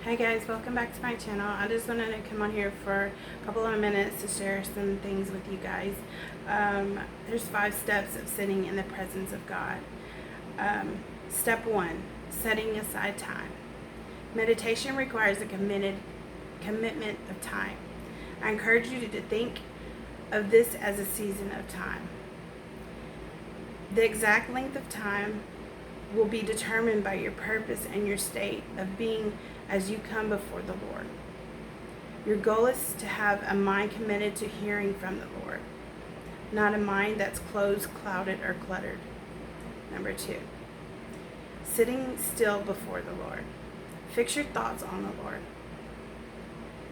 Hi guys, welcome back to my channel. I just wanted to come on here for a couple of minutes to share some things with you guys. There's 5 steps of sitting in the presence of God. Step 1, setting aside time. Meditation requires a commitment of time. I encourage you to think of this as a season of time. The exact length of time will be determined by your purpose and your state of being as you come before the Lord. Your goal is to have a mind committed to hearing from the Lord, not a mind that's closed, clouded, or cluttered. Number 2, sitting still before the Lord. Fix your thoughts on the Lord.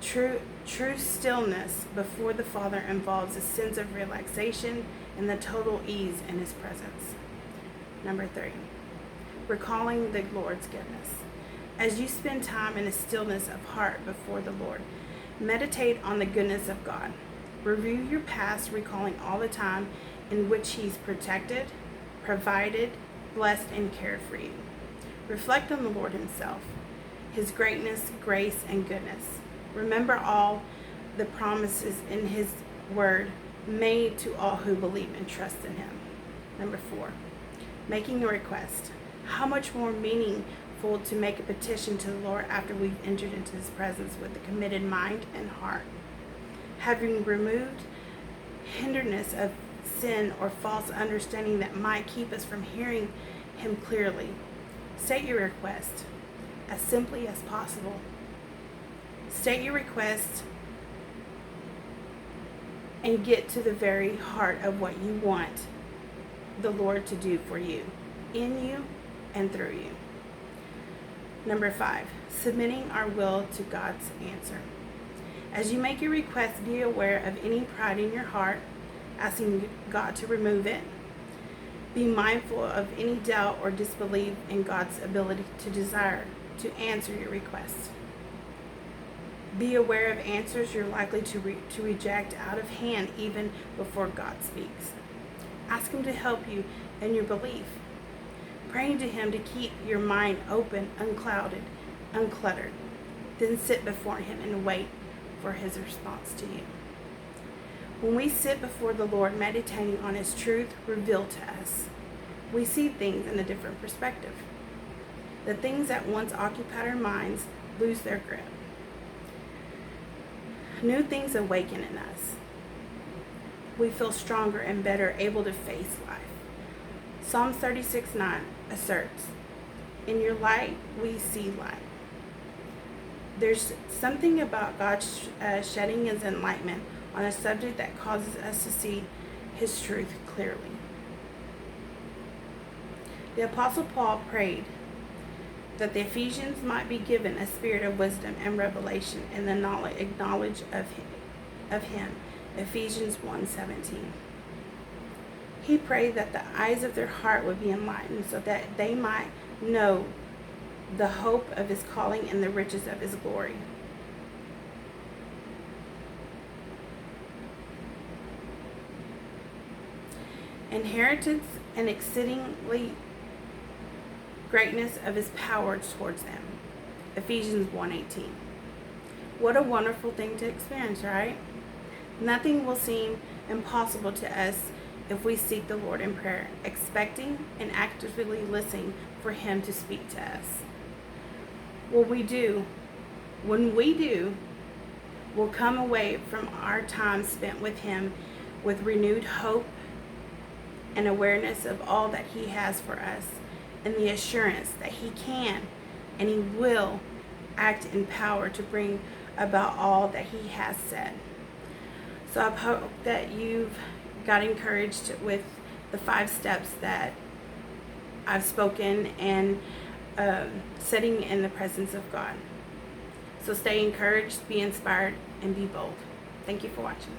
True stillness before the Father involves a sense of relaxation and the total ease in His presence. Number 3, recalling the Lord's goodness. As you spend time in a stillness of heart before the Lord, meditate on the goodness of God. Review your past, recalling all the time in which He's protected, provided, blessed, and cared for you. Reflect on the Lord Himself, His greatness, grace, and goodness. Remember all the promises in His Word made to all who believe and trust in Him. Number 4, making a request. How much more meaningful to make a petition to the Lord after we've entered into His presence with a committed mind and heart. Having removed hindrance of sin or false understanding that might keep us from hearing Him clearly. State your request as simply as possible. State your request and get to the very heart of what you want the Lord to do for you, in you, and through you. Number 5, submitting our will to God's answer. As you make your request, be aware of any pride in your heart, asking God to remove it. Be mindful of any doubt or disbelief in God's ability to desire to answer your request. Be aware of answers you're likely to reject out of hand even before God speaks. Ask Him to help you in your belief. Praying to Him to keep your mind open, unclouded, uncluttered. Then sit before Him and wait for His response to you. When we sit before the Lord, meditating on His truth revealed to us, we see things in a different perspective. The things that once occupied our minds lose their grip. New things awaken in us. We feel stronger and better able to face life. Psalm 36:9 asserts, "In your light we see light." There's something about God shedding His enlightenment on a subject that causes us to see His truth clearly. The Apostle Paul prayed that the Ephesians might be given a spirit of wisdom and revelation in the knowledge of Him. Ephesians 1:17. He prayed that the eyes of their heart would be enlightened so that they might know the hope of His calling and the riches of His glory. Inheritance and exceedingly greatness of His power towards them. Ephesians 1:18. What a wonderful thing to experience, right? Nothing will seem impossible to us if we seek the Lord in prayer, expecting and actively listening for Him to speak to us. When we do, we'll come away from our time spent with Him with renewed hope and awareness of all that He has for us, and the assurance that He can and He will act in power to bring about all that He has said. So I hope that you've got encouraged with the 5 steps that I've spoken and sitting in the presence of God. So stay encouraged, be inspired, and be bold. Thank you for watching.